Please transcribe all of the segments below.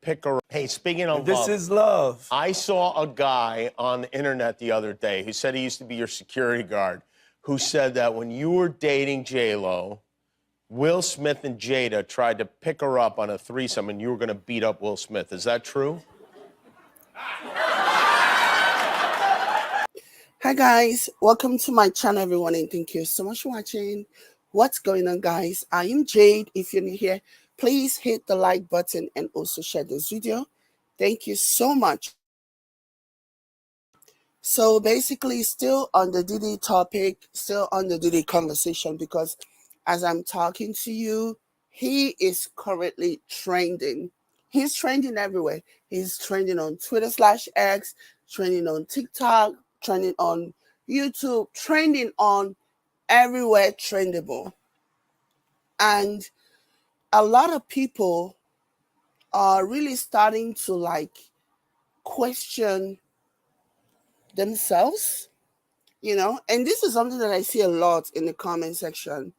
pick her. Hey, speaking of This love, is love. I saw a guy on the internet the other day who said he used to be your security guard, who said that when you were dating J-Lo, Will Smith and Jada tried to pick her up on a threesome and you were going to beat up Will Smith. Is that true? Hi guys, welcome to my channel everyone, and thank you so much for watching. What's going on, guys? I am Jade. If you're new here, please hit the like button and also share this video. Thank you so much. So basically, still on the Diddy topic, still on the Diddy conversation, because as I'm talking to you, he is currently trending. He's trending everywhere. He's trending on Twitter/X, trending on TikTok, trending on YouTube, trending on everywhere trendable. And a lot of people are really starting to question themselves, and this is something that I see a lot in the comment section,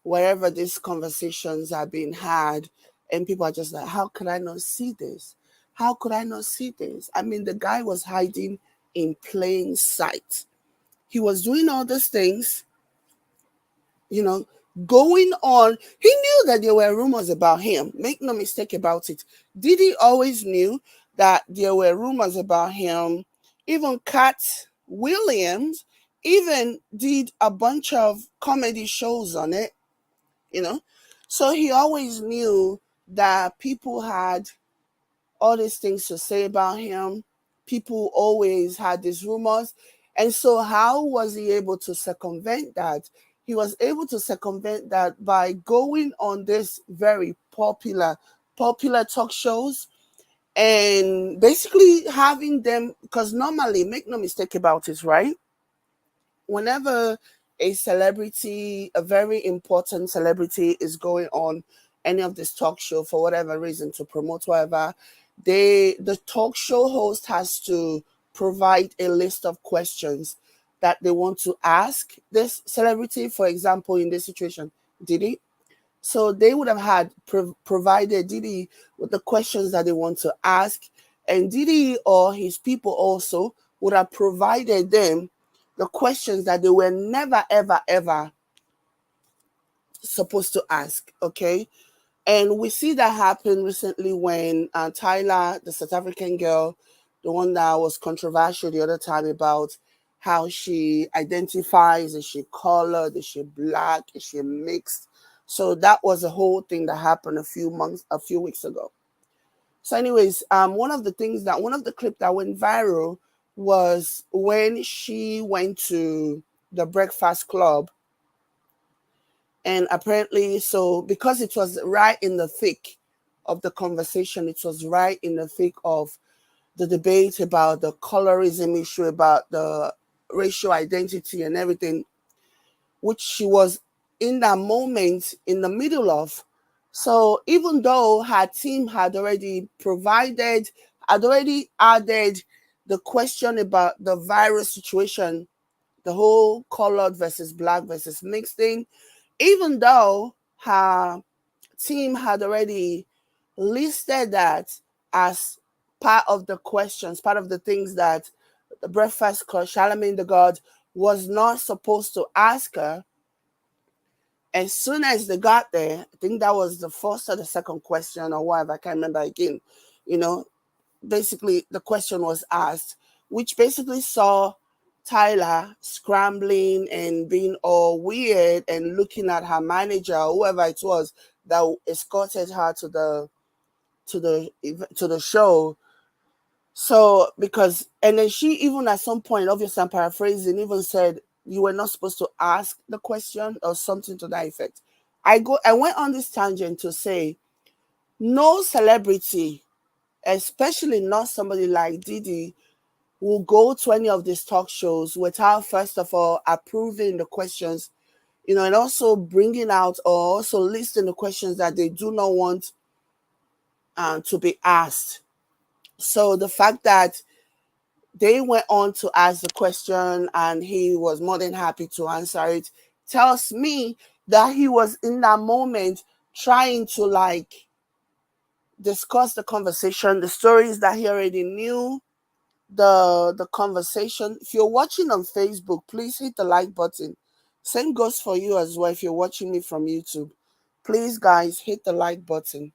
wherever these conversations are being had, and people are just like, how could I not see this? How could I not see this? I mean, the guy was hiding in plain sight. He was doing all these things, going on. He knew that there were rumors about him. Make no mistake about it. Diddy always knew that there were rumors about him. Even Cat Williams even did a bunch of comedy shows on it, So he always knew that people had all these things to say about him. People always had these rumors. And so how was he able to circumvent that? He was able to circumvent that by going on this very popular talk shows and basically having them, because normally, make no mistake about it, right? Whenever a celebrity, a very important celebrity, is going on any of this talk show for whatever reason to promote whatever, the talk show host has to provide a list of questions that they want to ask this celebrity. For example, in this situation, Diddy. So they would have had provided Diddy with the questions that they want to ask, and Diddy or his people also would have provided them the questions that they were never, ever, ever supposed to ask, okay? And we see that happen recently when Tyler, the South African girl, the one that was controversial the other time about how she identifies, is she colored, is she black, is she mixed? So that was a whole thing that happened a few weeks ago. So anyways, one of the clip that went viral was when she went to the Breakfast Club. And apparently, so because it was right in the thick of the conversation, it was right in the thick of the debate about the colorism issue, about the racial identity and everything, which she was in that moment in the middle of. So even though her team had already added the question about the virus situation, the whole colored versus black versus mixed thing, even though her team had already listed that as part of the questions, part of the things that the Breakfast Club, Charlemagne the God, was not supposed to ask her. As soon as they got there, I think that was the first or the second question or whatever, I can't remember again, basically the question was asked, which basically saw Tyler scrambling and being all weird and looking at her manager or whoever it was that escorted her to the show. So and then she even at some point, obviously I'm paraphrasing, even said you were not supposed to ask the question or something to that effect. I went on this tangent to say no celebrity, especially not somebody like Diddy, will go to any of these talk shows without first of all approving the questions, and also bringing out or also listing the questions that they do not want to be asked. So the fact that they went on to ask the question and he was more than happy to answer it tells me that he was in that moment trying to discuss the conversation, the stories that he already knew, the conversation. If you're watching on Facebook, please hit the like button. Same goes for you as well if you're watching me from YouTube. Please, guys, hit the like button.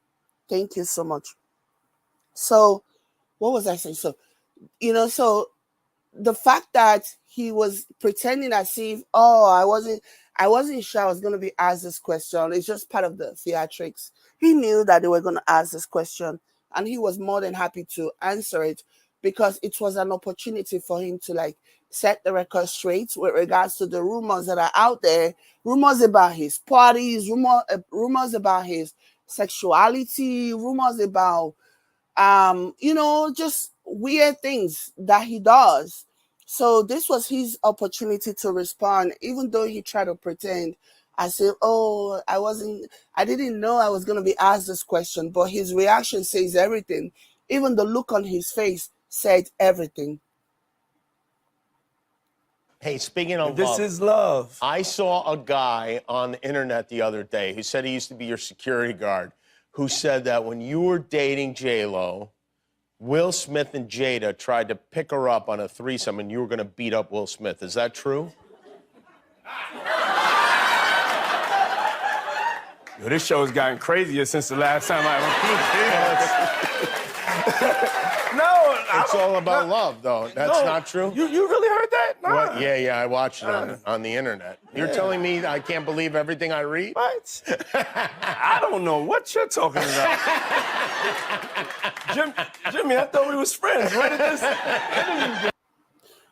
Thank you so much. So, what was I saying? So, so the fact that he was pretending as if, oh, I wasn't sure I was going to be asked this question. It's just part of the theatrics. He knew that they were going to ask this question, and he was more than happy to answer it because it was an opportunity for him to like set the record straight with regards to the rumors that are out there, rumors about his parties, rumors about his sexuality, rumors about just weird things that he does. So this was his opportunity to respond, even though he tried to pretend as if, oh, I didn't know I was going to be asked this question, but his reaction says everything. Even the look on his face said everything. Hey, speaking of This love, is love. I saw a guy on the internet the other day who said he used to be your security guard, who said that when you were dating J-Lo, Will Smith and Jada tried to pick her up on a threesome and you were going to beat up Will Smith. Is that true? Yo, this show has gotten crazier since the last time I No, It's all about love, though. That's not true? You really heard that? Nah. What? Yeah, I watched it on the internet. You're telling me I can't believe everything I read? What? I don't know what you're talking about. Jimmy, I thought we was friends. Where did this?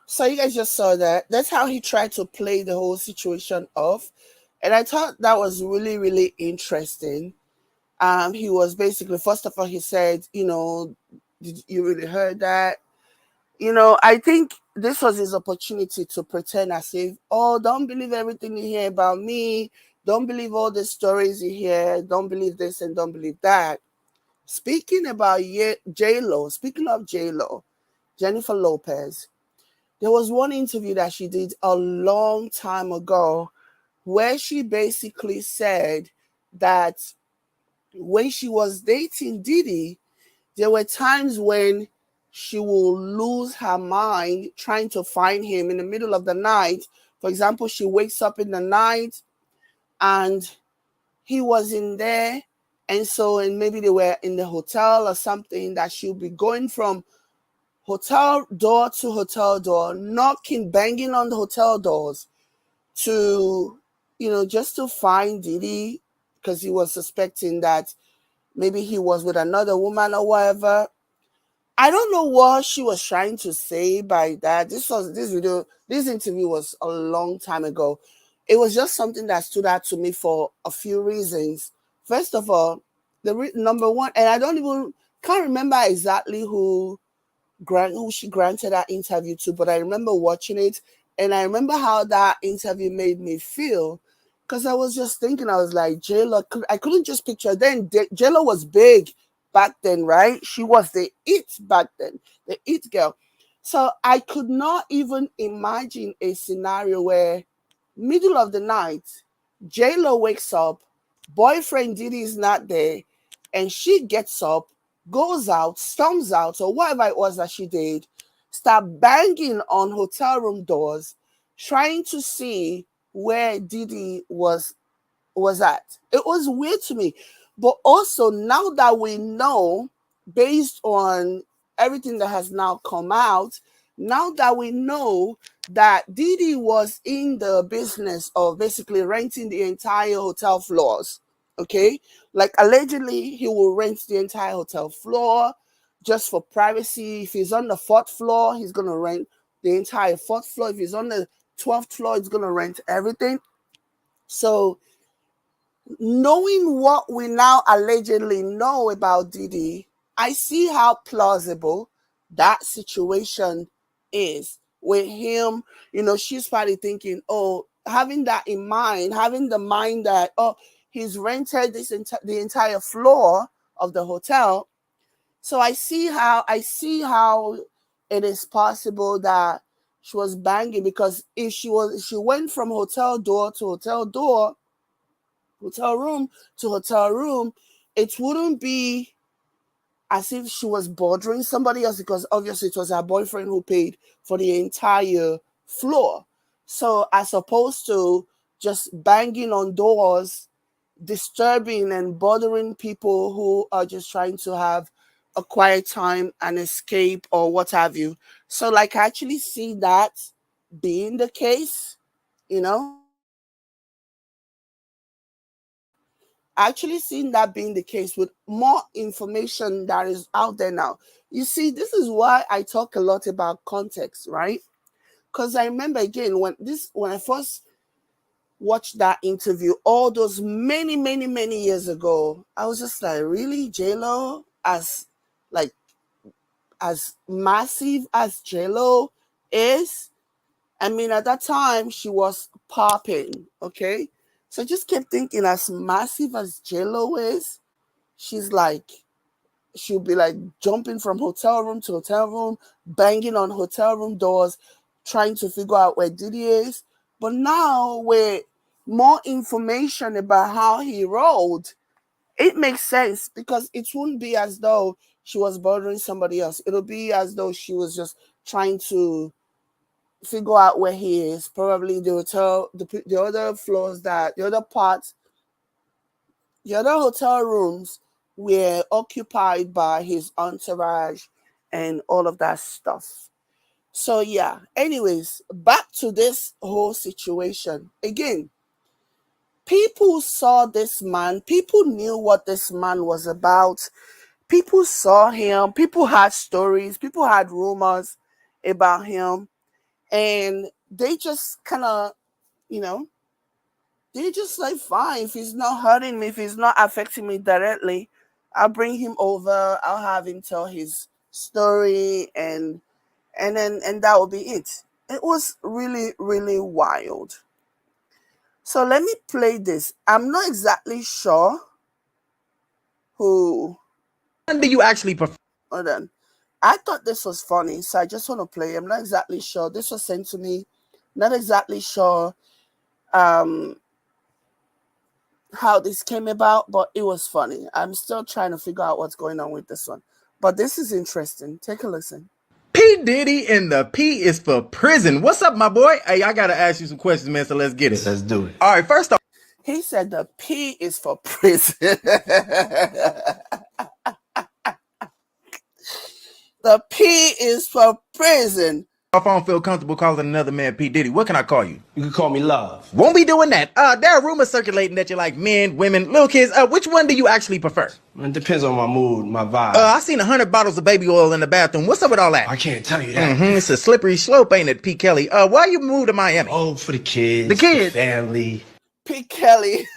So you guys just saw that. That's how he tried to play the whole situation off. And I thought that was really, really interesting. He was basically, first of all, he said, did you really heard that? I think this was his opportunity to pretend as if, oh, don't believe everything you hear about me. Don't believe all the stories you hear. Don't believe this and don't believe that. Speaking about J-Lo, speaking of J-Lo, Jennifer Lopez, there was one interview that she did a long time ago where she basically said that when she was dating Diddy, there were times when she will lose her mind trying to find him in the middle of the night. For example, she wakes up in the night and he was in there. And maybe they were in the hotel or something, that she'll be going from hotel door to hotel door, knocking, banging on the hotel doors to, just to find Diddy, because he was suspecting that maybe he was with another woman or whatever. I don't know what she was trying to say by that. This interview was a long time ago. It was just something that stood out to me for a few reasons. First of all, number one, and I can't remember exactly who she granted that interview to, but I remember watching it and I remember how that interview made me feel, because I was just thinking, I was like, J-Lo, I couldn't just picture. Then J-Lo was big back then, right? She was the it back then, the it girl. So I could not even imagine a scenario where middle of the night, J-Lo wakes up, boyfriend Diddy is not there, and she gets up, goes out, storms out, or whatever it was that she did, start banging on hotel room doors, trying to see where Diddy was at. It was weird to me. But also, now that we know, based on everything that has now come out, now that we know that Diddy was in the business of basically renting the entire hotel floors, okay? Like allegedly, he will rent the entire hotel floor just for privacy. If he's on the 4th floor, he's going to rent the entire 4th floor. If he's on the 12th floor, he's going to rent everything. So knowing what we now allegedly know about Diddy, I see how plausible that situation is with him. She's probably thinking, oh, having that in mind, having the mind that, oh, he's rented the entire floor of the hotel. So I see how it is possible that she was banging, because if she went from hotel door to hotel door, hotel room to hotel room, it wouldn't be as if she was bothering somebody else, because obviously it was her boyfriend who paid for the entire floor. So as opposed to just banging on doors, disturbing and bothering people who are just trying to have a quiet time and escape or what have you. So like I actually see that being the case, you know. Actually seeing that being the case with more information that is out there now. You see, this is why I talk a lot about context, right? Because I remember again when I first watched that interview all those many years ago, I was just like, really, J-Lo, as massive as J-Lo is? I mean, at that time she was popping, okay? So I just kept thinking, as massive as J-Lo is, she'll be like jumping from hotel room to hotel room, banging on hotel room doors, trying to figure out where Diddy is. But now with more information about how he rolled, it makes sense, because it wouldn't be as though she was bothering somebody else. It'll be as though she was just trying to figure out where he is. Probably the hotel, the other floors, the other hotel rooms were occupied by his entourage and all of that stuff. So yeah, anyways, back to this whole situation. Again, people saw this man, people knew what this man was about. People saw him, people had stories, people had rumors about him. And they just kind of, they just like, fine, if he's not hurting me, if he's not affecting me directly, I'll bring him over, I'll have him tell his story, and that will be it. It was really, really wild. So let me play this. I'm not exactly sure who. When do you actually prefer? Hold on. I thought this was funny, so I just want to play. I'm not exactly sure. This was sent to me. Not exactly sure how this came about, but it was funny. I'm still trying to figure out what's going on with this one. But this is interesting. Take a listen. P. Diddy, and the P is for prison. What's up, my boy? Hey, I gotta ask you some questions, man, so let's get it. Let's do it. All right, first off, He said the P is for prison. The P is for prison. if I don't feel comfortable calling another man P. Diddy, what can I call you? You can call me Love. Won't be doing that. There are rumors circulating that you like men, women, little kids. Which one do you actually prefer? It depends on my mood, my vibe. I seen 100 bottles of baby oil in the bathroom. What's up with all that? I can't tell you that. It's a slippery slope, ain't it, P. Kelly? Why you moved to Miami? Oh, for the kids. The kids. The family. P. Kelly.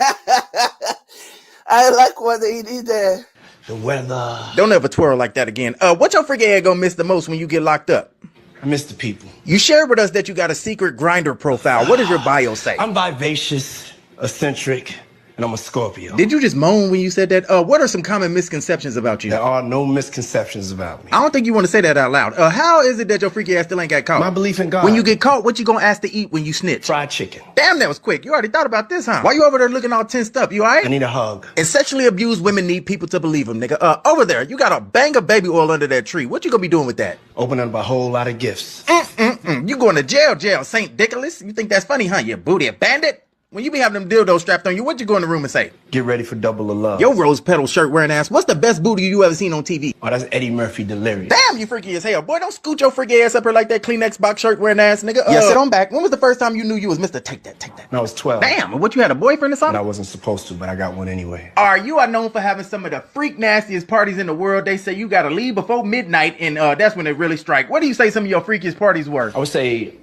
I like what they did there. The weather. Don't ever twirl like that again. What your freaking head gonna miss the most when you get locked up? I miss the people. You shared with us that you got a secret grinder profile. What does your bio say? I'm vivacious, eccentric, and I'm a Scorpio. Did you just moan when you said that? What are some common misconceptions about you? There are no misconceptions about me. I don't think you want to say that out loud. How is it that your freaky ass still ain't got caught? My belief in God. When you get caught, what you gonna ask to eat when you snitch? Fried chicken. Damn, that was quick. You already thought about this, huh? Why you over there looking all tensed up? You all right? I need a hug. And sexually abused women need people to believe them, nigga. Over there, you got a bang of baby oil under that tree. What you gonna be doing with that? Opening up a whole lot of gifts. You going to jail, Saint Nicholas. You think that's funny, huh, you booty bandit? When you be having them dildos strapped on you, what you go in the room and say? Get ready for double the love. Yo, rose petal shirt wearing ass. What's the best booty you ever seen on TV? Oh, that's Eddie Murphy delirious. Damn, you freaky as hell. Boy, don't scoot your freaky ass up here like that Kleenex box shirt wearing ass, nigga. Yeah, sit on back. When was the first time you knew you was Mr. Take That? When I was 12. Damn, what, you had a boyfriend or something? And I wasn't supposed to, but I got one anyway. You are known for having some of the freak nastiest parties in the world. They say you gotta leave before midnight, and that's when they really strike. What do you say some of your freakiest parties were? I would say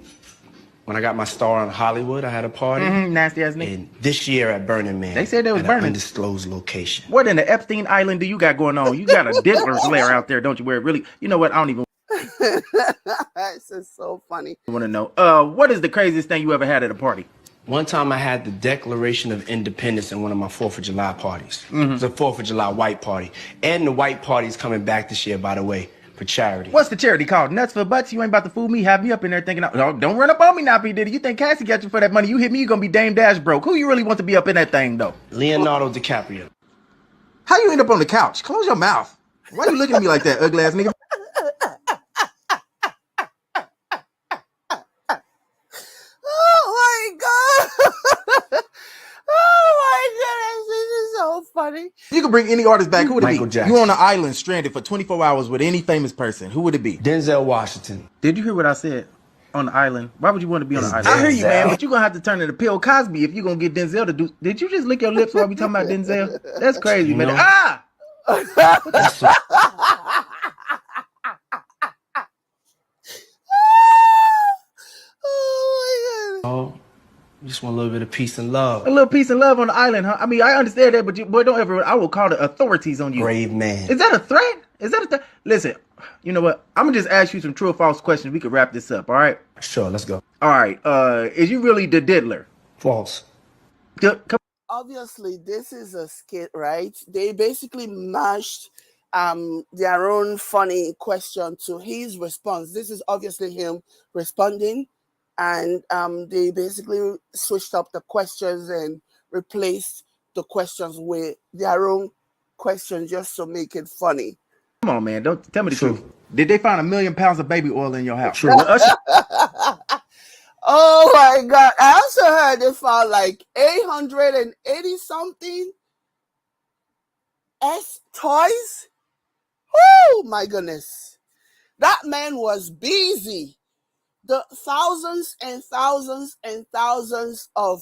when I got my star in Hollywood, I had a party. Nasty ass nigga. And this year at Burning Man. They said they was at burning. An undisclosed location. What in the Epstein Island do you got going on? You got a diddler's lair out there, don't you? Where it really, you know what? I don't even This is so funny. want to know. What is the craziest thing you ever had at a party? One time I had the Declaration of Independence in one of my 4th of July parties. It was a 4th of July white party. And the white party is coming back this year, by the way, for charity. What's the charity called? Nuts for Butts? You ain't about to fool me, have me up in there thinking, no, don't run up on me now, P. Diddy. You think Cassie got you for that money? You hit me, you gonna be Dame Dash broke. Who you really want to be up in that thing, though? Leonardo DiCaprio. How you end up on the couch? Close your mouth. Why you looking at me like that, ugly ass nigga? Oh my God. Oh my goodness, this is so funny. You could bring any artist back. Who would it Michael be? Jackson. You on an island stranded for 24 hours with any famous person. Who would it be? Denzel Washington. Did you hear what I said? On the island. Why would you want to be on the It's island? I hear you, man, Denzel. but you're going to have to turn into Bill Cosby if you're going to get Denzel to do. Did you just lick your lips while we talking about Denzel? That's crazy, You man. know? Ah! That's what- Oh my God. oh, just want a little bit of peace and love. A little peace and love on the island, huh? I mean, I understand that, but you, boy, don't ever. I will call the authorities on you. Brave man. Is that a threat? Is that a threat? Listen, you know what? I'm gonna just ask you some true or false questions. We can wrap this up. All right. Sure, let's go. All right. Is you really the diddler? False. Come Obviously, this is a skit, right? They basically mashed their own funny question to his response. This is obviously him responding, and they basically switched up the questions and replaced the questions with their own questions just to make it funny. on, man. Don't tell me the True. truth. Did they find 1 million pounds of baby oil in your house? True. Well, Usher, Oh my God. I also heard they found like 880 something S toys. Oh my goodness. That man was busy. The thousands and thousands and thousands of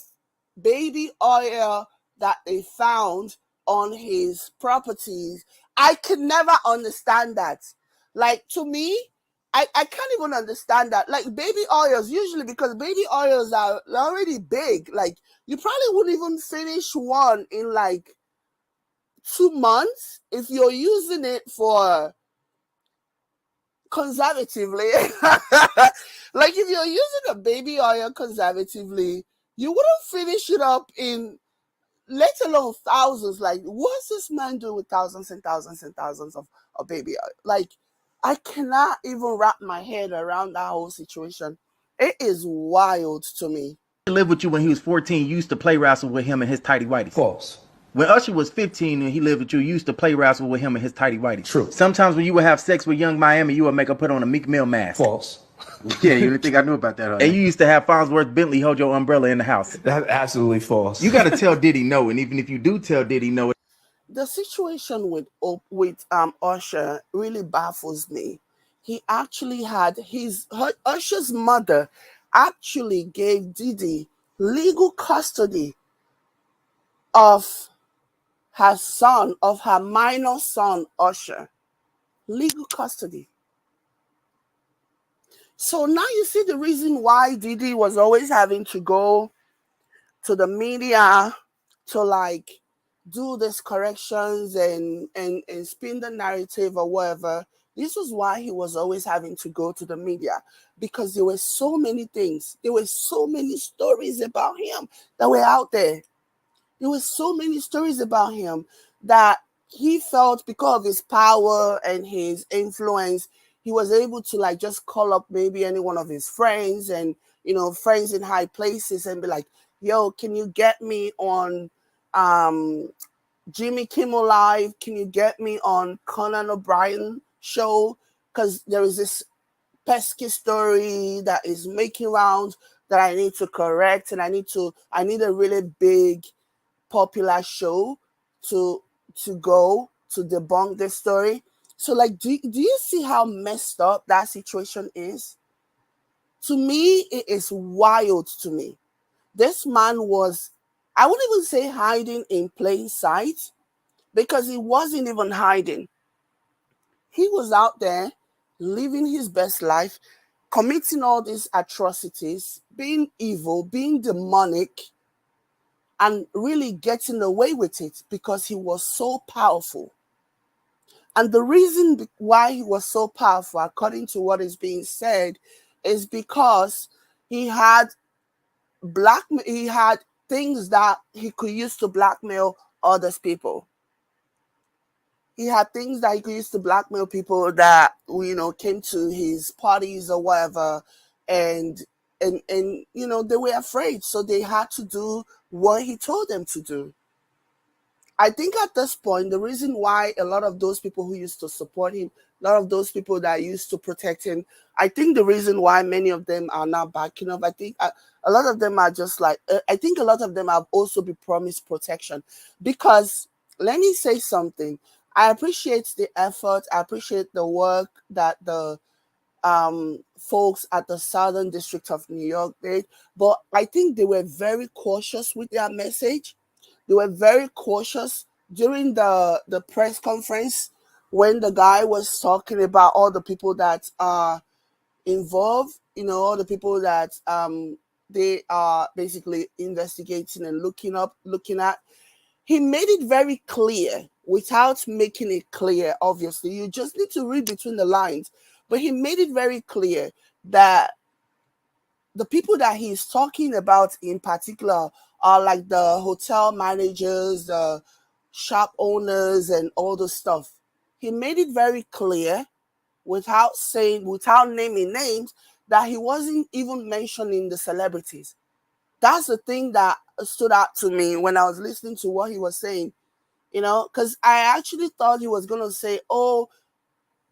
baby oil that they found on his properties. I could never understand that. Like, to me, I can't even understand that. Like, baby oils, usually, because baby oils are already big. Like, you probably wouldn't even finish one in like 2 months if you're using it for conservatively. Like, if you're using a baby oil conservatively, you wouldn't finish it up in, let alone thousands. Like, what's this man doing with thousands and thousands and thousands of baby oil? Like, I cannot even wrap my head around that whole situation. It is wild to me. lived with you when he was 14. You used to play wrestle with him and his tighty whities. False. When Usher was 15 and he lived with you, you used to play wrestle with him and his tighty whities. True. Sometimes when you would have sex with Young Miami, you would make her put on a Meek Mill mask. False. Yeah, you didn't think I knew about that, huh? And you used to have Farnsworth Bentley hold your umbrella in the house. That's absolutely false. You got to tell Diddy no, and even if you do tell Diddy no, The situation with Usher really baffles me. He actually had Usher's mother actually gave Diddy legal custody of her son, of her minor son, Usher. Legal custody. So now you see the reason why Diddy was always having to go to the media to like do these corrections and spin the narrative or whatever. This was why he was always having to go to the media, because there were so many things. There were so many stories about him that were out there. There were so many stories about him that he felt, because of his power and his influence, he was able to like just call up maybe any one of his friends and, you know, friends in high places and be like, yo, can you get me on Jimmy Kimmel Live? Can you get me on Conan O'Brien show? Because there is this pesky story that is making rounds that I need to correct, and I need a really big popular show to go to debunk this story. So like, do you see how messed up that situation is? To me, it is wild to me. This man was, I wouldn't even say hiding in plain sight, because he wasn't even hiding. He was out there living his best life, committing all these atrocities, being evil, being demonic, and really getting away with it because he was so powerful. And the reason why he was so powerful, according to what is being said, is because he had things that he could use to blackmail other people. He had things that he could use to blackmail people that, you know, came to his parties or whatever, and you know, they were afraid, so they had to do what he told them to do. I think at this point, the reason why a lot of those people who used to support him, a lot of those people that used to protect him, I think the reason why many of them are now backing up, I think a lot of them are just like, I think a lot of them have also been promised protection. Because let me say something. I appreciate the effort. I appreciate the work that the folks at the Southern District of New York did. But I think they were very cautious with their message. They were very cautious during the press conference when the guy was talking about all the people that are involved, all the people that they are basically investigating and looking at. He made it very clear without making it clear, obviously. You just need to read between the lines. But he made it very clear that the people that he's talking about in particular are like the hotel managers, the shop owners, and all the stuff. He made it very clear without naming names, that he wasn't even mentioning the celebrities. That's the thing that stood out to me when I was listening to what he was saying, because I actually thought he was going to say,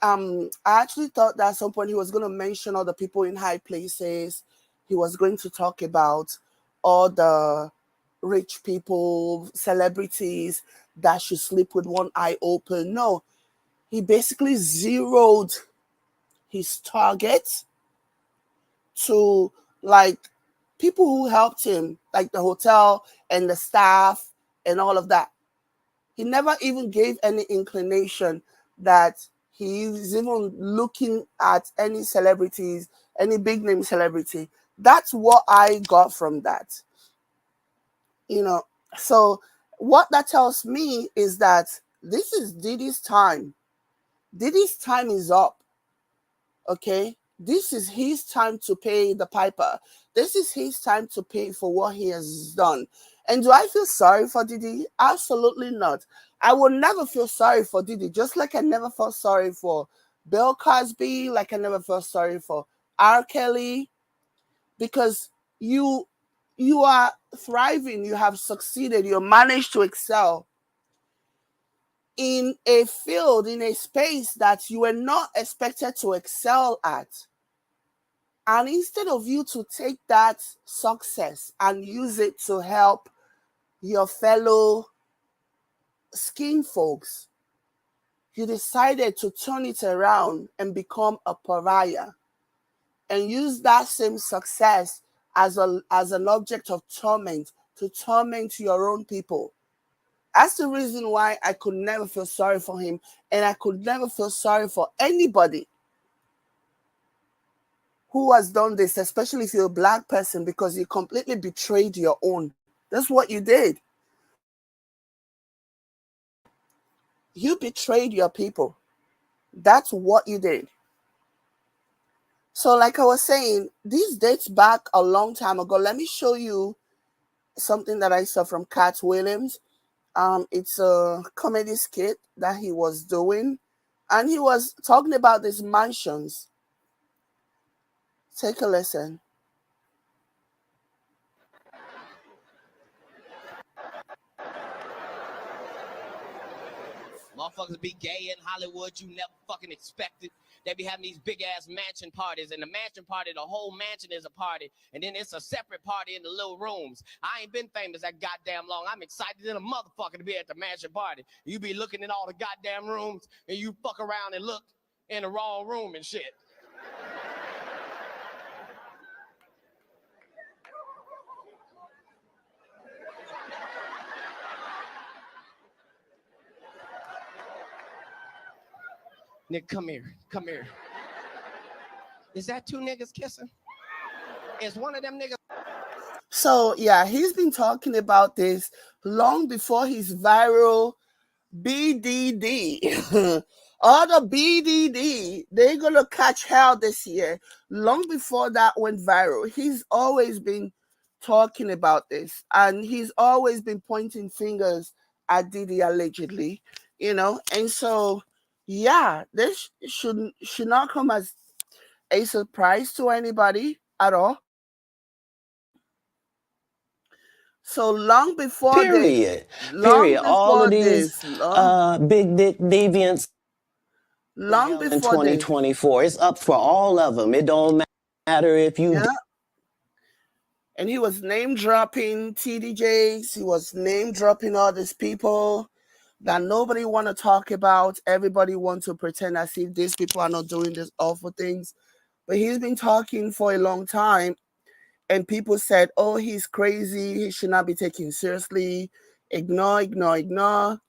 I actually thought that at some point he was going to mention all the people in high places. He was going to talk about all the rich people, celebrities that should sleep with one eye open. No, he basically zeroed his target to like people who helped him, like the hotel and the staff and all of that. He never even gave any inclination that he's even looking at any celebrities, any big name celebrity. That's what I got from that. So what that tells me is that this is Diddy's time. Diddy's time is up. Okay? This is his time to pay the piper. This is his time to pay for what he has done. And do I feel sorry for Diddy? Absolutely not. I will never feel sorry for Diddy, just like I never felt sorry for Bill Cosby, like I never felt sorry for R. Kelly, because you are thriving, you have succeeded, you managed to excel in a field, in a space that you were not expected to excel at. And instead of you to take that success and use it to help your fellow skin folks, you decided to turn it around and become a pariah and use that same success as an object of torment, to torment your own people. That's the reason why I could never feel sorry for him, and I could never feel sorry for anybody who has done this, especially if you're a black person, because you completely betrayed your own. That's what you did. You betrayed your people. That's what you did. So like I was saying, this dates back a long time ago. Let me show you something that I saw from Cat Williams. It's a comedy skit that he was doing, and he was talking about these mansions. Take a listen. Motherfuckers be gay in Hollywood, you never fucking expected. They be having these big ass mansion parties, and the mansion party, the whole mansion is a party, and then it's a separate party in the little rooms. I ain't been famous that goddamn long. I'm excited in a motherfucker to be at the mansion party. You be looking in all the goddamn rooms, and you fuck around and look in the wrong room and shit. Nigga, come here. Come here. Is that two niggas kissing? Is one of them niggas? So yeah, he's been talking about this long before his viral BDD. All the BDD, they're gonna catch hell this year. Long before that went viral, he's always been talking about this, and he's always been pointing fingers at Diddy allegedly, And so, yeah, this should not come as a surprise to anybody at all. So long before Period. this, long All of before these this, long, big dick deviants long in before this. 2024. It's up for all of them. It don't matter if you. Yeah. And he was name dropping TDJs. He was name dropping all these people that nobody want to talk about. Everybody wants to pretend as if these people are not doing these awful things. But he's been talking for a long time. And people said, oh, he's crazy. He should not be taken seriously. Ignore, ignore, ignore.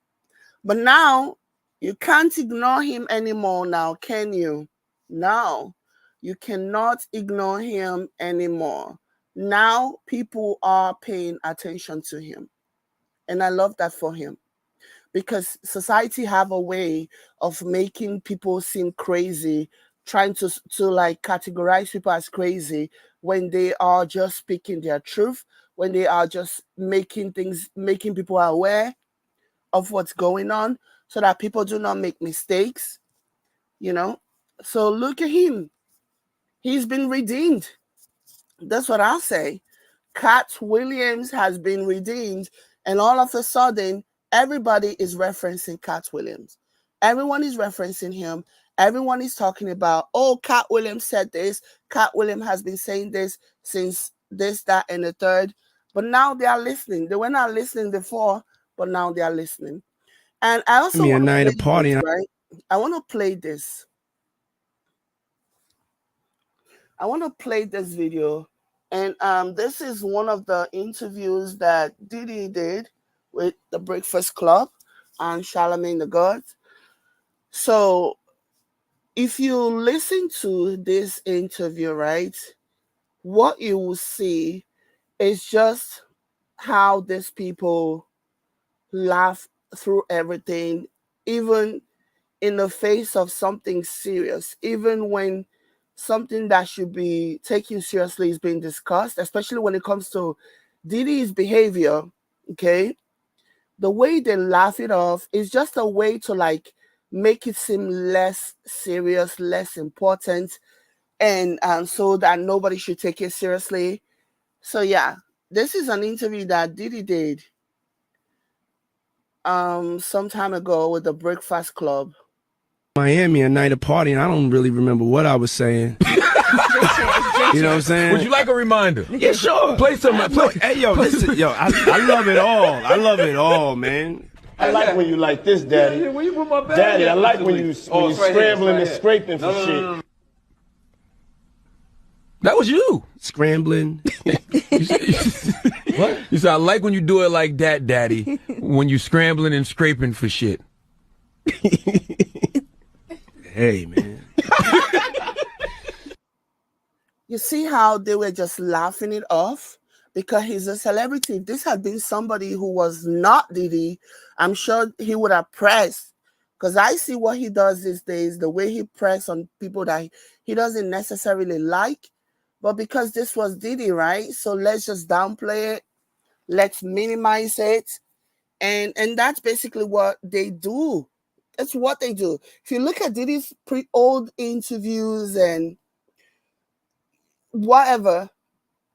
But now you can't ignore him anymore now, can you? No, you cannot ignore him anymore. Now people are paying attention to him. And I love that for him. Because society have a way of making people seem crazy, trying to like categorize people as crazy when they are just speaking their truth, when they are just making people aware of what's going on so that people do not make mistakes, you know. So look at him. He's been redeemed. That's what I'll say. Cat Williams has been redeemed, and all of a sudden, everybody is referencing Cat Williams. Everyone is referencing him. Everyone is talking about, oh, Cat Williams said this. Cat Williams has been saying this since this, that, and the third. But now they are listening. They were not listening before, but now they are listening. And I also Me a want to night play of party. this, right? I want to play this. I want to play this video. And this is one of the interviews that Diddy did with the Breakfast Club and Charlamagne the God. So if you listen to this interview, right, what you will see is just how these people laugh through everything, even in the face of something serious, even when something that should be taken seriously is being discussed, especially when it comes to Diddy's behavior, okay? The way they laugh it off is just a way to like make it seem less serious, less important, and so that nobody should take it seriously. So yeah, this is an interview that Diddy did some time ago with the Breakfast Club. Miami a night of party, and I don't really remember what I was saying. You know what I'm saying? Would you like a reminder? Yeah, sure. Play some. Hey, yo, listen, yo, I love it all. I love it all, man. I like when you like this, Daddy. Yeah, where you put my bag? Daddy, I like when you scrambling and scraping for shit. That was you. Scrambling. What? You said, I like when you do it like that, Daddy. When you scrambling and scraping for shit. Hey, man. You see how they were just laughing it off because he's a celebrity. If this had been somebody who was not Diddy, I'm sure he would have pressed. Because I see what he does these days, the way he press on people that he doesn't necessarily like. But because this was Diddy, right? So let's just downplay it. Let's minimize it. And that's basically what they do. That's what they do. If you look at Diddy's old interviews and whatever,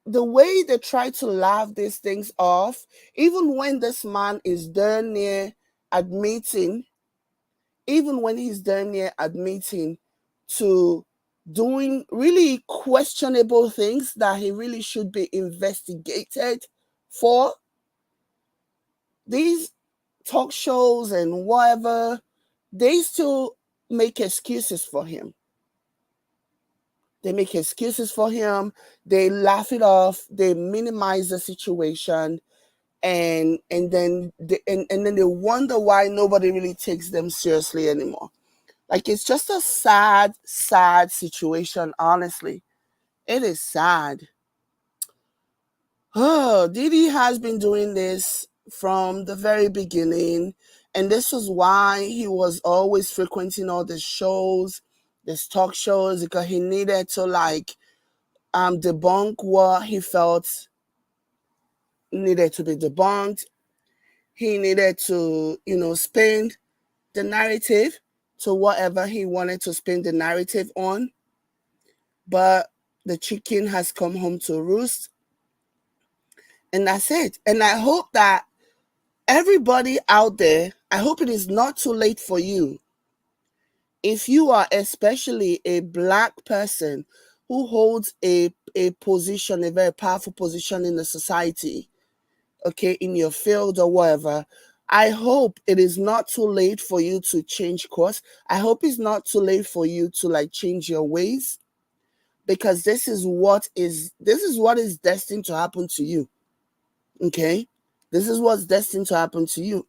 the way they try to laugh these things off, even when this man is darn near admitting, to doing really questionable things that he really should be investigated for, these talk shows and whatever, they still make excuses for him. They make excuses for him. They laugh it off. They minimize the situation, and then they wonder why nobody really takes them seriously anymore. Like, it's just a sad, sad situation. Honestly, it is sad. Oh, Diddy has been doing this from the very beginning, and this was why he was always frequenting all the shows, these talk shows, because he needed to like debunk what he felt needed to be debunked. He needed to, spin the narrative to whatever he wanted to spin the narrative on. But the chicken has come home to roost. And that's it. And I hope that everybody out there, I hope it is not too late for you. If you are especially a Black person who holds a position, a very powerful position in the society, okay, in your field or whatever, I hope it is not too late for you to change course. I hope it's not too late for you to like change your ways, because this is what is destined to happen to you. Okay? This is what's destined to happen to you.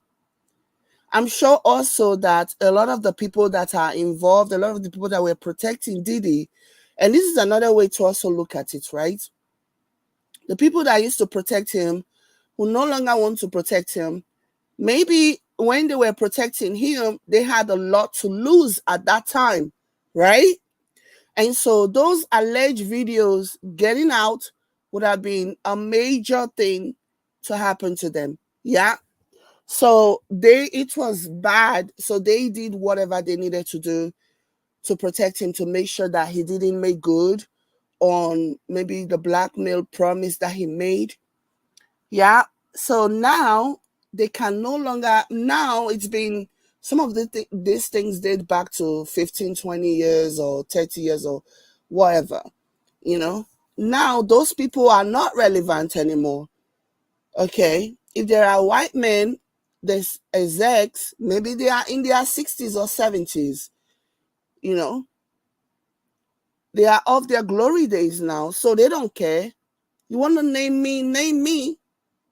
I'm sure also that a lot of the people that are involved, a lot of the people that were protecting Diddy, and this is another way to also look at it, right? The people that used to protect him, who no longer want to protect him, maybe when they were protecting him, they had a lot to lose at that time, right? And so those alleged videos getting out would have been a major thing to happen to them. Yeah. So it was bad. So they did whatever they needed to do to protect him, to make sure that he didn't make good on maybe the blackmail promise that he made. Yeah. So now they can no longer, now it's been, some of these things date back to 15, 20 years or 30 years or whatever, you know. Now those people are not relevant anymore. Okay. If there are white men, there's execs, maybe they are in their 60s or 70s, you know. They are off their glory days now, so they don't care. You want to name me, name me.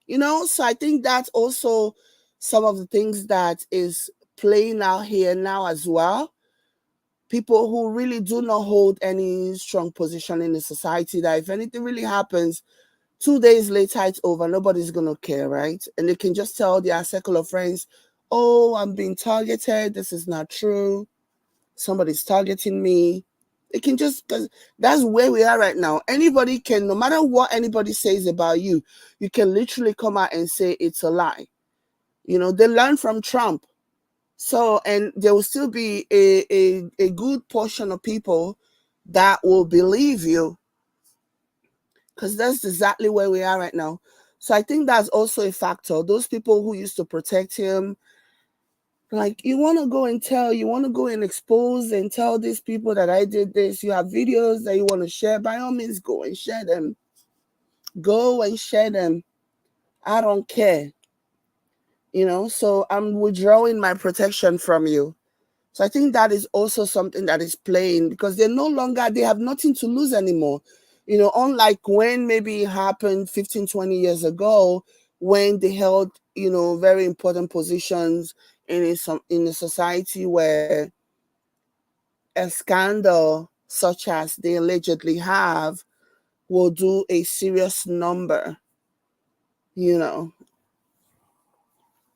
You know, so I think that's also some of the things that is playing out here now as well. People who really do not hold any strong position in the society, that if anything really happens, 2 days later it's over, nobody's going to care, right? And they can just tell their circle of friends, oh, I'm being targeted, this is not true, somebody's targeting me. It can just, because that's where we are right now. Anybody can, no matter what anybody says about you, you can literally come out and say it's a lie. You know, they learned from Trump. So, and there will still be a good portion of people that will believe you, because that's exactly where we are right now. So I think that's also a factor. Those people who used to protect him, like, you want to go and expose and tell these people that I did this. You have videos that you want to share. By all means, go and share them. Go and share them. I don't care. You know, so I'm withdrawing my protection from you. So I think that is also something that is playing, because they have nothing to lose anymore. You know, unlike when maybe it happened 15, 20 years ago, when they held, you know, very important positions in a society where a scandal such as they allegedly have will do a serious number, you know,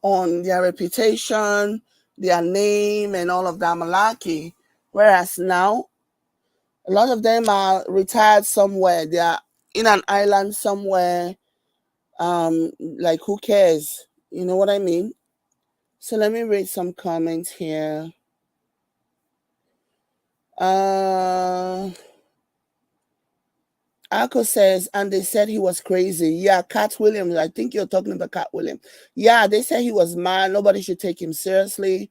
on their reputation, their name, and all of that malarkey. Whereas now, a lot of them are retired somewhere. They are in an island somewhere. Like, who cares? You know what I mean? So let me read some comments here. Akko says, and they said he was crazy. Yeah, Cat Williams. I think you're talking about Cat Williams. Yeah, they said he was mad. Nobody should take him seriously.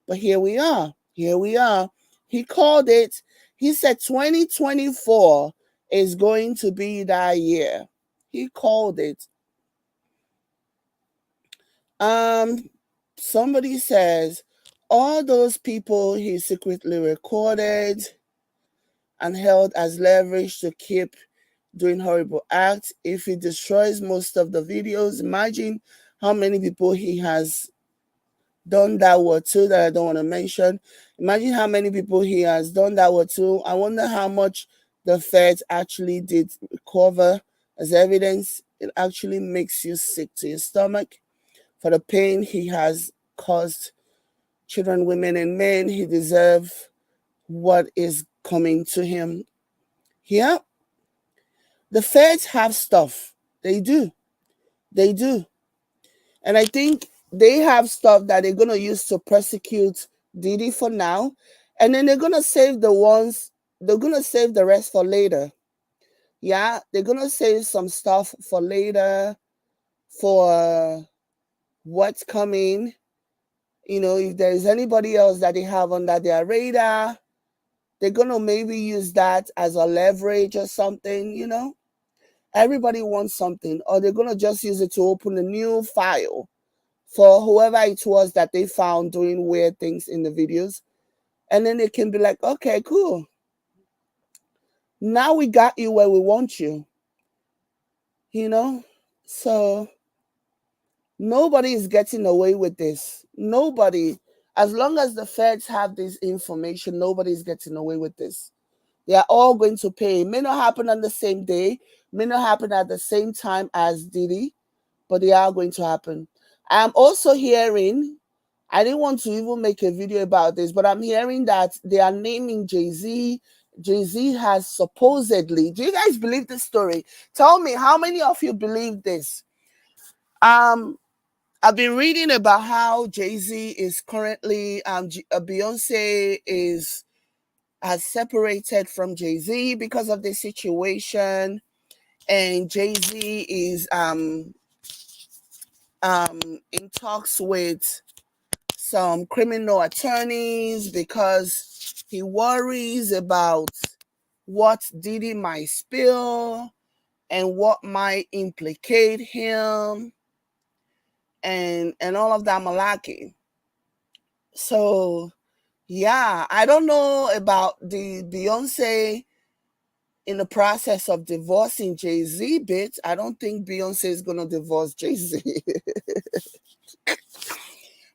But here we are. Here we are. He called it. He said 2024 is going to be that year. He called it. Somebody says all those people he secretly recorded and held as leverage to keep doing horrible acts. If he destroys most of the videos, imagine how many people he has done that word to that I don't want to mention. Imagine how many people he has done that word to. I wonder how much the feds actually did recover as evidence. It actually makes you sick to your stomach for the pain he has caused children, women, and men. He deserves what is coming to him. Yeah. The feds have stuff. They do. They do. And I think they have stuff that they're going to use to persecute Diddy for now. And then they're going to save the rest for later. Yeah, they're going to save some stuff for later. for what's coming. You know, if there's anybody else that they have under their radar, they're going to maybe use that as a leverage or something, you know. Everybody wants something, or they're going to just use it to open a new file for whoever it was that they found doing weird things in the videos. And then they can be like, okay, cool. Now we got you where we want you. You know? So nobody is getting away with this. Nobody. As long as the feds have this information, nobody's getting away with this. They are all going to pay. It may not happen on the same day, may not happen at the same time as Diddy, but they are going to happen. I'm also hearing, I didn't want to even make a video about this, but I'm hearing that they are naming Jay-Z. Jay-Z has supposedly, do you guys believe this story? Tell me, how many of you believe this? I've been reading about how Jay-Z is currently, Beyonce has separated from Jay-Z because of the situation, and Jay-Z is in talks with some criminal attorneys because he worries about what Diddy might spill and what might implicate him and all of that malarkey. So yeah, I don't know about the Beyonce in the process of divorcing Jay-Z bit. I don't think Beyonce is going to divorce Jay-Z.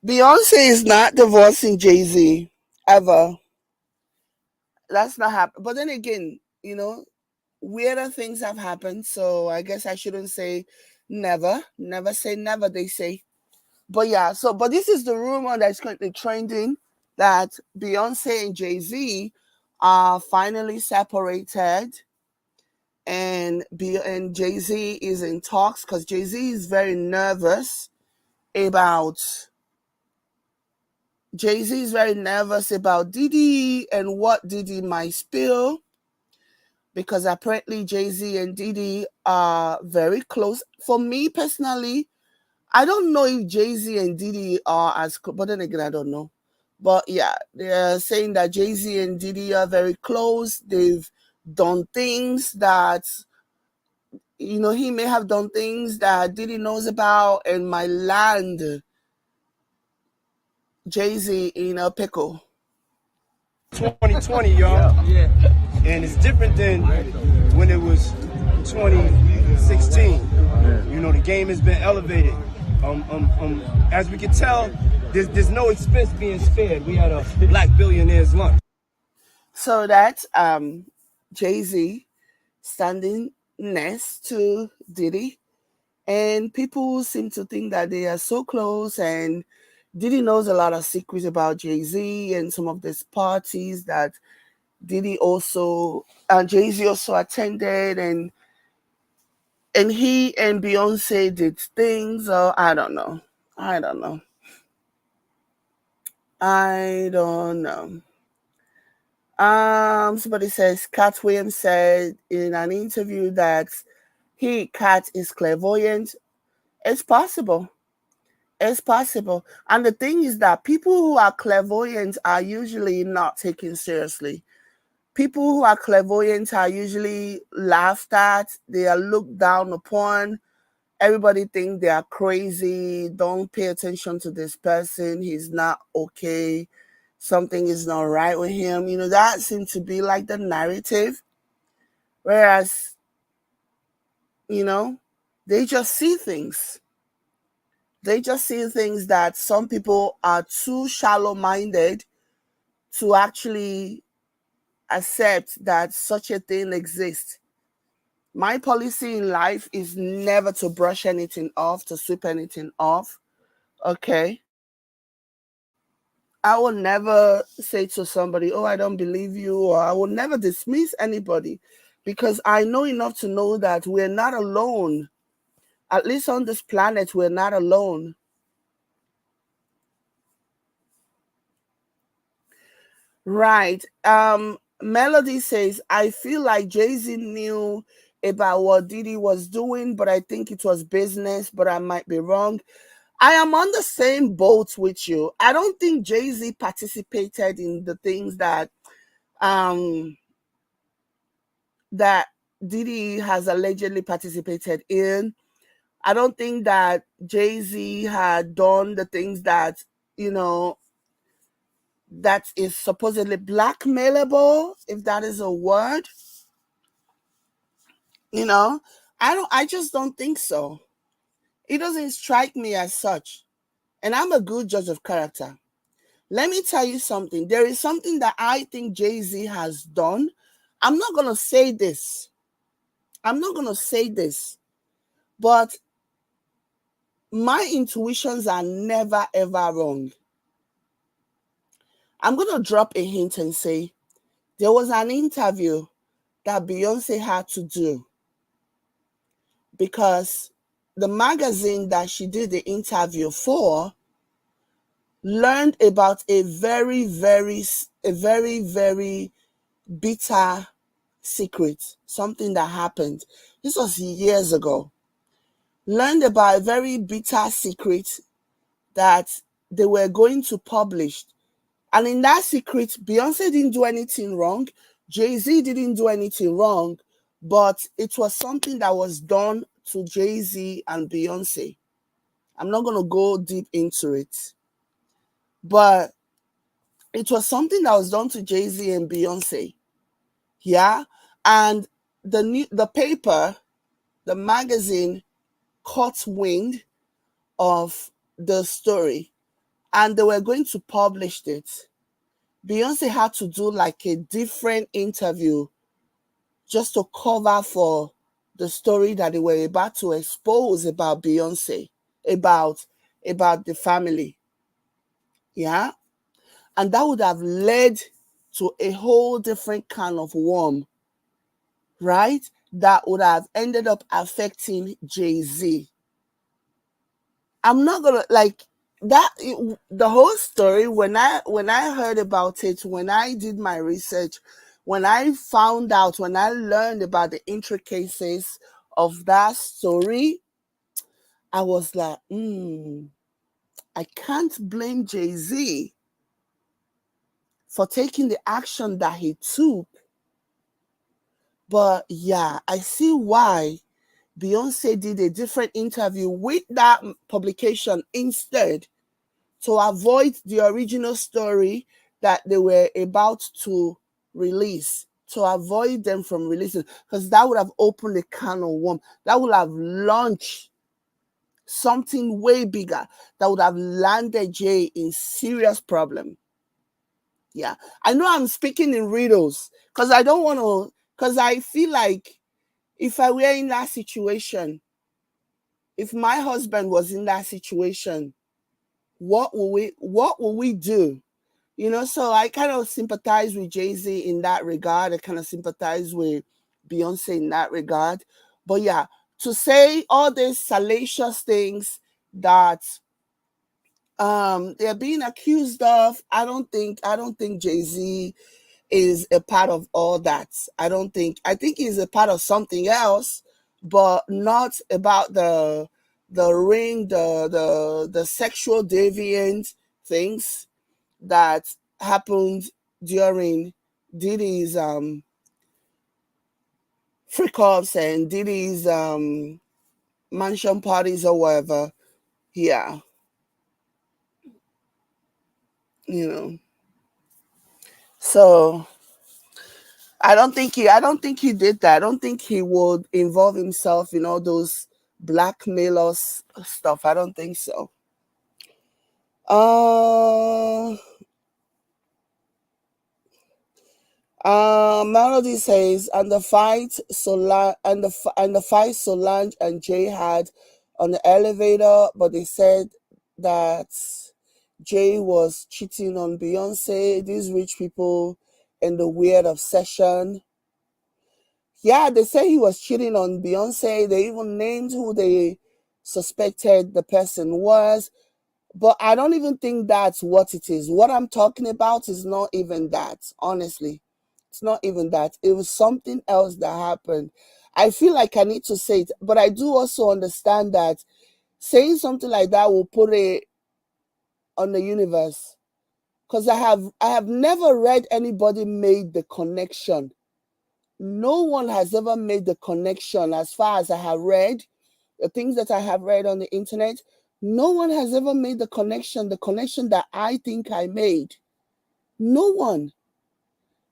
Beyonce is not divorcing Jay-Z ever. That's not happening. But then again, you know, weirder things have happened. So I guess I shouldn't say never. Never say never, they say. But yeah, so, but this is the rumor that's currently trending, that Beyonce and Jay-Z are finally separated. And Jay-Z is in talks because Jay-Z is very nervous about Diddy and what Diddy might spill, because apparently Jay-Z and Diddy are very close. For me personally, I don't know if Jay-Z and Diddy are as close, but then again, I don't know. But yeah, they're saying that Jay-Z and Diddy are very close. They've done things that, you know, he may have done things that Diddy knows about and might land Jay-Z in a pickle. 2020, y'all. Yeah. And it's different than when it was 2016. You know, the game has been elevated. As we can tell, there's no expense being spared. We had a black billionaire's lunch. So that's Jay-Z standing next to Diddy. And people seem to think that they are so close, and Diddy knows a lot of secrets about Jay-Z and some of these parties that Diddy also, Jay-Z also attended, and he and Beyonce did things, or I don't know. Somebody says Cat Williams said in an interview that Cat is clairvoyant. It's possible. It's possible. And the thing is that people who are clairvoyant are usually not taken seriously. People who are clairvoyant are usually laughed at. They are looked down upon. Everybody think they are crazy. Don't pay attention to this person. He's not okay. Something is not right with him. You know, that seems to be like the narrative. Whereas, you know, they just see things. They just see things that some people are too shallow-minded to actually accept that such a thing exists. My policy in life is never to brush anything off, to sweep anything off. Okay? I will never say to somebody, oh, I don't believe you, or I will never dismiss anybody, because I know enough to know that we're not alone. At least on this planet, we're not alone. Right. Melody says, I feel like Jay-Z knew about what Diddy was doing, but I think it was business, but I might be wrong. I am on the same boat with you. I don't think Jay-Z participated in the things that that Diddy has allegedly participated in. I don't think that Jay-Z had done the things that, you know, that is supposedly blackmailable, if that is a word. You know, I just don't think so. It doesn't strike me as such. And I'm a good judge of character. Let me tell you something. There is something that I think Jay-Z has done. I'm not going to say this. But my intuitions are never, ever wrong. I'm going to drop a hint and say there was an interview that Beyonce had to do because the magazine that she did the interview for learned about a very, very bitter secret, something that happened. This was years ago. Learned about a very bitter secret that they were going to publish. And in that secret, Beyonce didn't do anything wrong. Jay-Z didn't do anything wrong, but it was something that was done to Jay-Z and Beyonce. I'm not going to go deep into it, but it was something that was done to Jay-Z and Beyonce. Yeah. And the paper, the magazine caught wind of the story and they were going to publish it. Beyonce had to do like a different interview just to cover for the story that they were about to expose about Beyonce, about the family. Yeah. And that would have led to a whole different kind of worm, right? That would have ended up affecting Jay-Z. I'm not gonna like that. The whole story, when I heard about it, when I did my research, when I found out, when I learned about the intricacies of that story, I was like, I can't blame Jay-Z for taking the action that he took. But yeah, I see why Beyonce did a different interview with that publication instead to avoid the original story that they were about to release, to avoid them from releasing, because that would have opened a can of worms. That would have launched something way bigger that would have landed Jay in serious problem. Yeah, I know I'm speaking in riddles because I don't want to, because I feel like if I were in that situation, if my husband was in that situation, what will we do? You know, so I kind of sympathize with Jay-Z in that regard. I kind of sympathize with Beyonce in that regard. But yeah, to say all these salacious things that they're being accused of, I don't think Jay-Z is a part of all that. I think he's a part of something else, but not about the ring, the sexual deviant things that happened during Diddy's freak offs and Diddy's mansion parties or whatever. Yeah. You know. So I don't think he did that. I don't think he would involve himself in all those blackmailers stuff. I don't think so. Melody says, and the fight Solange and Jay had on the elevator, but they said that Jay was cheating on Beyonce. These rich people and the weird obsession. Yeah, they say he was cheating on Beyonce. They even named who they suspected the person was. But I don't even think that's what it is. What I'm talking about is not even that, honestly. It's not even that. It was something else that happened. I feel like I need to say it, but I do also understand that saying something like that will put it on the universe. Because I have never read anybody made the connection. No one has ever made the connection as far as I have read, the things that I have read on the internet. No one has ever made the connection that I think I made. No one.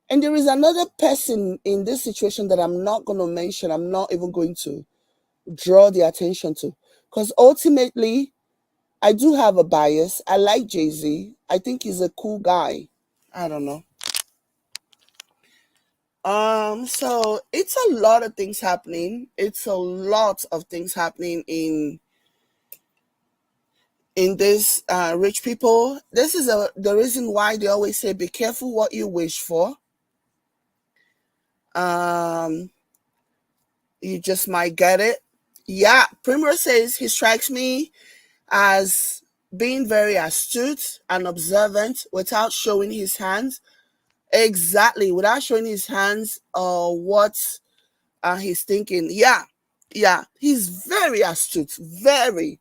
And there is another person in this situation that I'm not going to mention. I'm not even going to draw the attention to. Because ultimately, I do have a bias. I like Jay-Z. I think he's a cool guy. I don't know. So it's a lot of things happening. It's a lot of things happening in this rich people. This is the reason why they always say be careful what you wish for. You just might get it. Yeah, Primrose says he strikes me as being very astute and observant without showing his hands. Exactly, without showing his hands or what he's thinking. Yeah, he's very astute, very.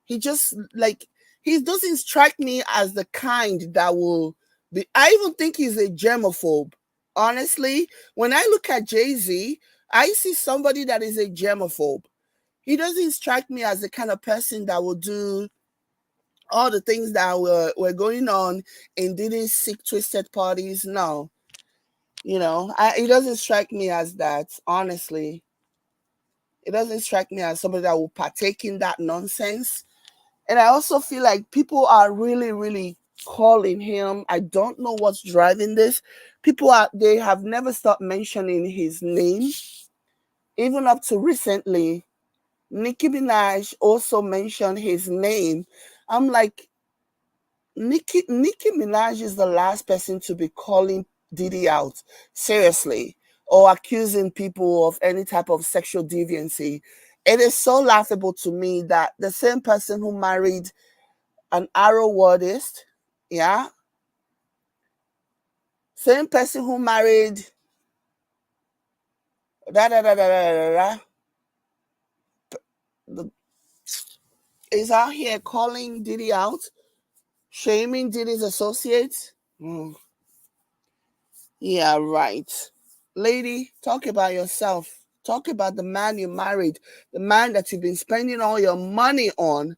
He just like he doesn't strike me as the kind that will be. I even think he's a germaphobe. Honestly, when I look at Jay-Z, I see somebody that is a germaphobe. He doesn't strike me as the kind of person that will do all the things that were going on in Diddy's sick, twisted parties. No, it doesn't strike me as that. Honestly, it doesn't strike me as somebody that will partake in that nonsense. And I also feel like people are really, really calling him. I don't know what's driving this. They have never stopped mentioning his name. Even up to recently, Nicki Minaj also mentioned his name. I'm like, Nicki Minaj is the last person to be calling Diddy out, seriously, or accusing people of any type of sexual deviancy. It is so laughable to me that the same person who married an arrow wordist, yeah, same person who married da da da da da da, da is out here calling Diddy out, shaming Diddy's associates. Yeah, right. Lady, talk about yourself. Talk about the man you married, the man that you've been spending all your money on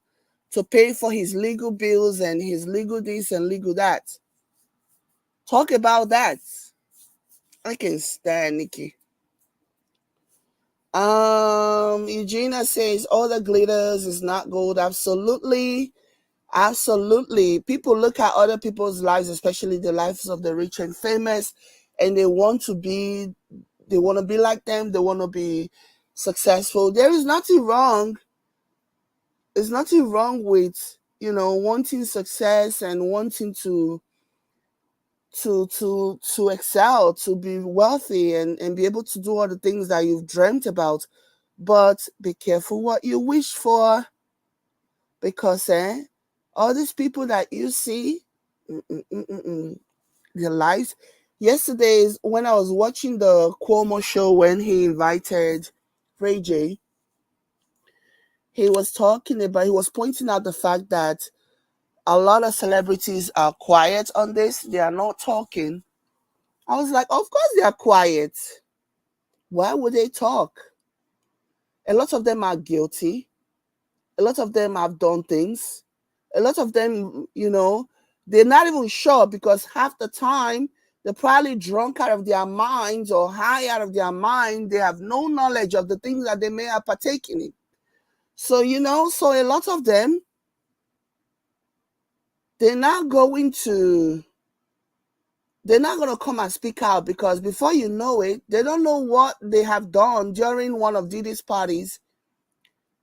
to pay for his legal bills and his legal this and legal that. Talk about that. I can stand Nikki. Eugenia says all the glitters is not gold. Absolutely. Absolutely. People look at other people's lives, especially the lives of the rich and famous, and they want to be like them. They want to be successful. There is nothing wrong. There's nothing wrong with, wanting success and wanting to excel, to be wealthy and be able to do all the things that you've dreamt about. But be careful what you wish for, because all these people that you see, their lives. Yesterday, when I was watching the Cuomo show, when he invited Ray J, he was pointing out the fact that a lot of celebrities are quiet on this. They are not talking. I was like, of course they are quiet. Why would they talk? A lot of them are guilty. A lot of them have done things. A lot of them, they're not even sure, because half the time they're probably drunk out of their minds or high out of their mind. They have no knowledge of the things that they may have partaken in. So, so a lot of them, they're not going to come and speak out, because before you know it, they don't know what they have done during one of Diddy's parties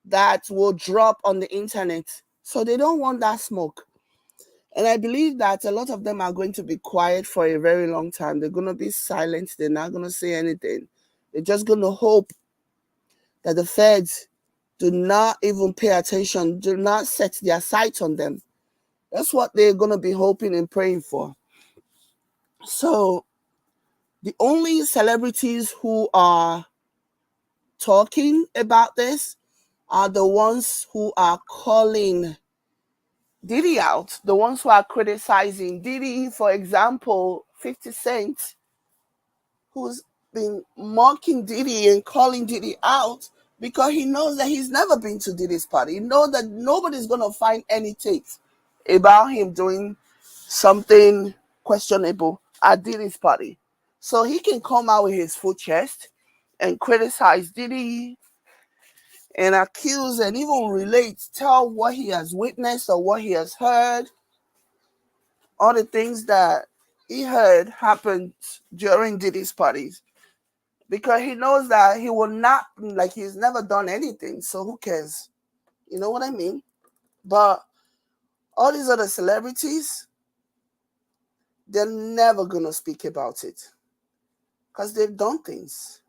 that will drop on the internet. So they don't want that smoke. And I believe that a lot of them are going to be quiet for a very long time. They're going to be silent. They're not going to say anything. They're just going to hope that the feds do not even pay attention, do not set their sights on them. That's what they're going to be hoping and praying for. So the only celebrities who are talking about this are the ones who are calling Diddy out, the ones who are criticizing Diddy. For example, 50 Cent, who's been mocking Diddy and calling Diddy out because he knows that he's never been to Diddy's party. He knows that nobody's going to find any takes about him doing something questionable at Diddy's party. So he can come out with his full chest and criticize Diddy and accuse and even relate, tell what he has witnessed or what he has heard, all the things that he heard happened during Diddy's parties. Because he knows that he will not, like, he's never done anything, so who cares? You know what I mean? But all these other celebrities, they're never going to speak about it because they've done things.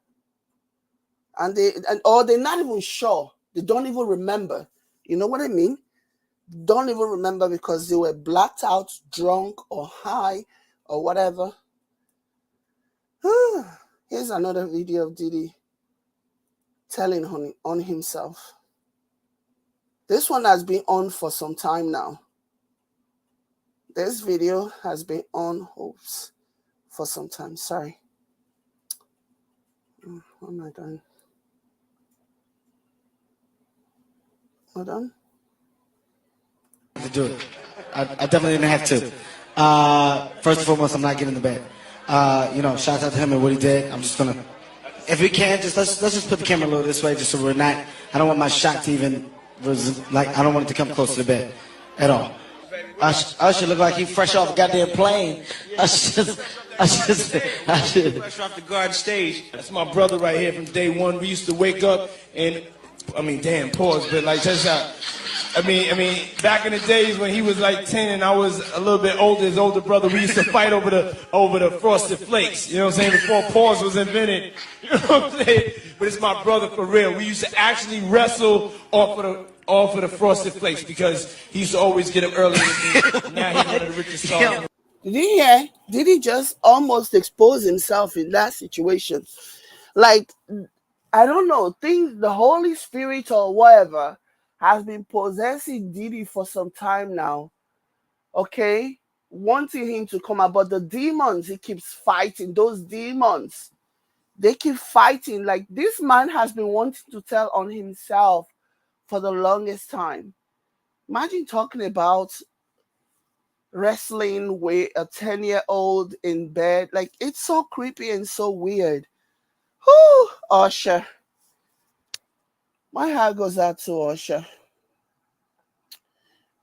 Or they're not even sure. They don't even remember. You know what I mean? Don't even remember because they were blacked out, drunk, or high, or whatever. Here's another video of Diddy telling on himself. This one has been on for some time now. This video has been on for some time. Sorry. What am I doing? Hold on. To do it. I definitely didn't have to. First and foremost, I'm not getting the bed. Shout out to him and what he did. I'm just gonna, if we can, let's just put the camera a little this way, just so we're not. I don't want my shot to even I don't want it to come close to the bed at all. I should look like he fresh off a goddamn plane. I should. Fresh off the garden stage. That's my brother right here from day one. We used to wake up and, pause, but like just back in the days when he was like 10 and I was a little bit older, his older brother, we used to fight over the Frosted Flakes. You know what I'm saying? Before pause was invented. You know what I'm saying? But it's my brother for real. We used to actually wrestle off of the Frosted Flakes because he used to always get up early. Now he's one of the richest stars. Did you hear? Did he just almost expose himself in that situation? Like, I don't know, the Holy Spirit or whatever has been possessing Diddy for some time now. Okay? Wanting him to come out. But the demons, he keeps fighting. Those demons, they keep fighting. Like, this man has been wanting to tell on himself for the longest time. Imagine talking about wrestling with a 10-year-old in bed. Like, it's so creepy and so weird. Whew, Usher. My heart goes out to Usher.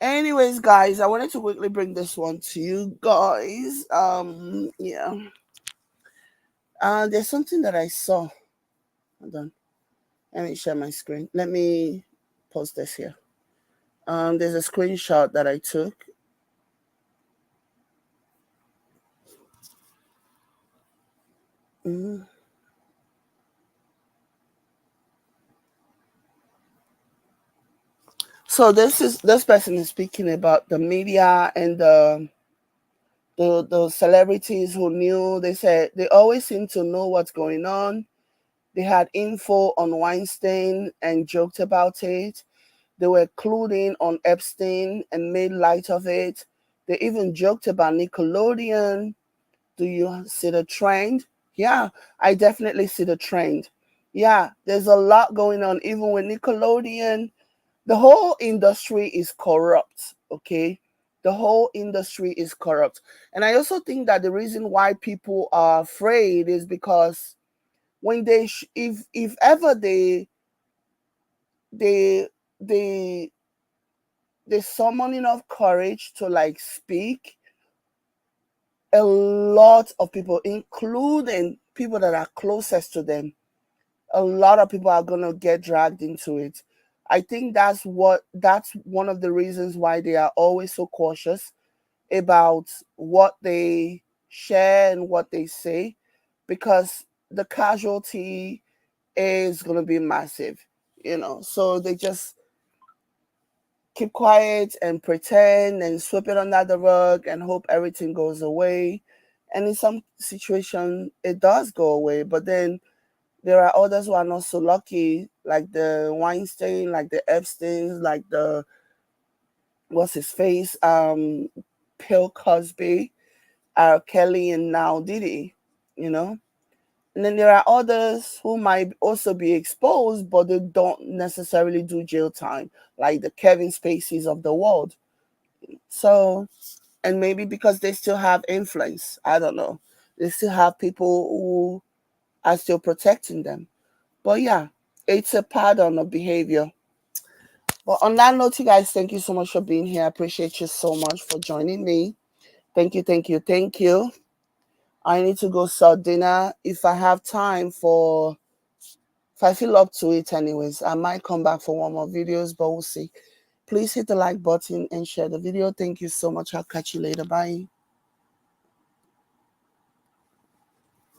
Anyways, guys, I wanted to quickly bring this one to you guys. There's something that I saw. Hold on. Let me share my screen. Let me post this here. There's a screenshot that I took. So this person is speaking about the media and the celebrities who knew. They said they always seem to know what's going on. They had info on Weinstein and joked about it. They were clued in on Epstein and made light of it. They even joked about Nickelodeon. Do you see the trend? Yeah, I definitely see the trend. Yeah, there's a lot going on, even with Nickelodeon. The whole industry is corrupt, okay? The whole industry is corrupt. And I also think that the reason why people are afraid is because when if ever they summon enough courage to like speak, a lot of people, including people that are closest to them, a lot of people are going to get dragged into it. I think that's one of the reasons why they are always so cautious about what they share and what they say, because the casualty is going to be massive, so they just keep quiet and pretend and sweep it under the rug and hope everything goes away. And in some situation, it does go away. But then There are others who are not so lucky, like the Weinstein, like the Epsteins, like the what's his face, Bill Cosby, R. Kelly, and now Diddy. You know. And then there are others who might also be exposed, but they don't necessarily do jail time, like the Kevin Spaceys of the world. So, and maybe because they still have influence, I don't know. They still have people who are still protecting them. But yeah, it's a pattern of behavior. But on that note, you guys, thank you so much for being here. I appreciate you so much for joining me. Thank you, thank you, thank you. I need to go serve dinner. If I have time for, if I feel up to it anyways, I might come back for one more videos, but we'll see. Please hit the like button and share the video. Thank you so much. I'll catch you later. Bye.